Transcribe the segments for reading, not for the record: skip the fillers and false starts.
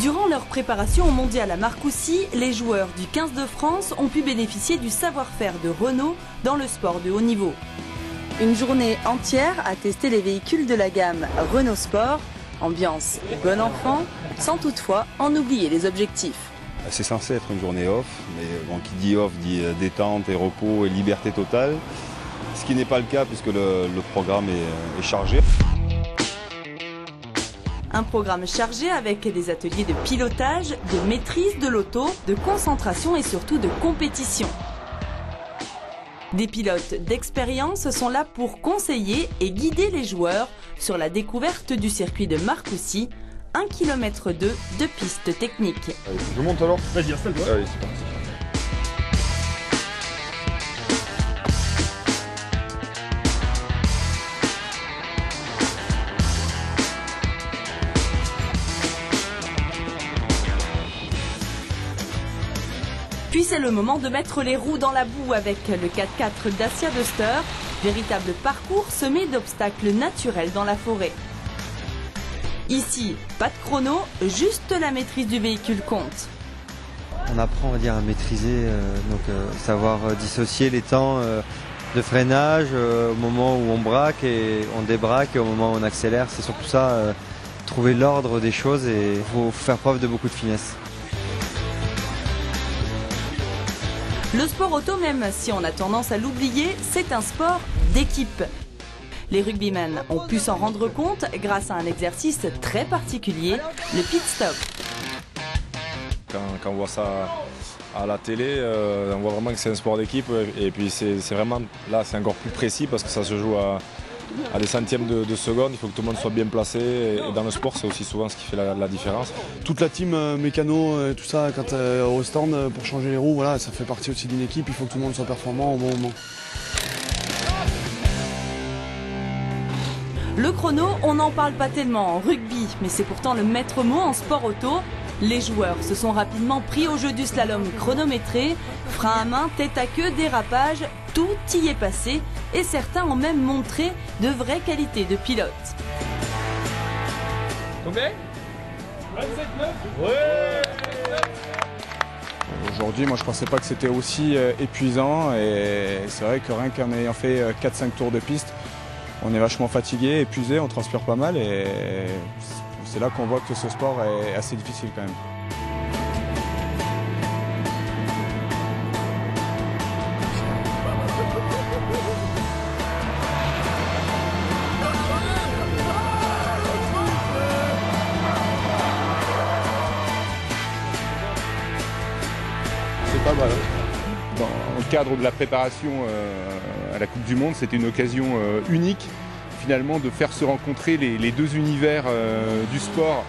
Durant leur préparation au mondial à Marcoussis, les joueurs du 15 de France ont pu bénéficier du savoir-faire de Renault dans le sport de haut niveau. Une journée entière à tester les véhicules de la gamme Renault Sport, ambiance bon enfant, sans toutefois en oublier les objectifs. C'est censé être une journée off, mais bon, qui dit off dit détente et repos et liberté totale, ce qui n'est pas le cas puisque le programme est chargé. Un programme chargé avec des ateliers de pilotage, de maîtrise de l'auto, de concentration et surtout de compétition. Des pilotes d'expérience sont là pour conseiller et guider les joueurs sur la découverte du circuit de Marcoussis, 1,2 km de pistes techniques. Allez, je monte alors. Vas-y, installe-toi. Allez, c'est parti. Puis c'est le moment de mettre les roues dans la boue avec le 4x4 Dacia Duster, véritable parcours semé d'obstacles naturels dans la forêt. Ici, pas de chrono, juste la maîtrise du véhicule compte. On apprend, on va dire, à maîtriser, savoir dissocier les temps de freinage au moment où on braque et on débraque et au moment où on accélère. C'est surtout ça, trouver l'ordre des choses et il faut faire preuve de beaucoup de finesse. Le sport auto, même si on a tendance à l'oublier, c'est un sport d'équipe. Les rugbymen ont pu s'en rendre compte grâce à un exercice très particulier, le pit stop. Quand on voit ça à la télé, on voit vraiment que c'est un sport d'équipe et puis c'est vraiment, là c'est encore plus précis parce que ça se joue à des centièmes de seconde, il faut que tout le monde soit bien placé et dans le sport c'est aussi souvent ce qui fait la différence. Toute la team mécano, tout ça, quand au stand pour changer les roues, voilà, ça fait partie aussi d'une équipe, il faut que tout le monde soit performant au bon moment. Le chrono, on n'en parle pas tellement en rugby, mais c'est pourtant le maître mot en sport auto. Les joueurs se sont rapidement pris au jeu du slalom chronométré, frein à main, tête à queue, dérapage, tout y est passé et certains ont même montré de vraies qualités de pilote. Combien 27,9 ouais. Aujourd'hui, moi je pensais pas que c'était aussi épuisant et c'est vrai que rien qu'en ayant fait 4-5 tours de piste, on est vachement fatigué, épuisé, on transpire pas mal et c'est là qu'on voit que ce sport est assez difficile quand même. C'est pas mal. Dans le cadre de la préparation à la Coupe du Monde, c'était une occasion unique finalement de faire se rencontrer les deux univers du sport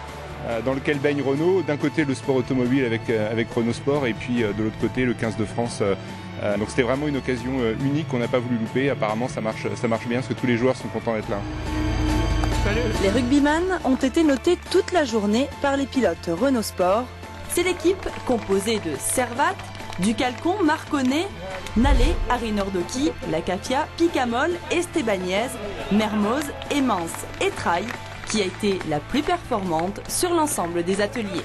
dans lequel baigne Renault. D'un côté le sport automobile avec Renault Sport et puis de l'autre côté le 15 de France. Donc c'était vraiment une occasion unique qu'on n'a pas voulu louper. Apparemment ça marche bien parce que tous les joueurs sont contents d'être là. Les rugbyman ont été notés toute la journée par les pilotes Renault Sport. C'est l'équipe composée de Servat, Ducalcon, Marconnet, Nallet, Arinordoki, Lacafia, Picamol, Estebanez, Mermoz, Emmans et Traille qui a été la plus performante sur l'ensemble des ateliers.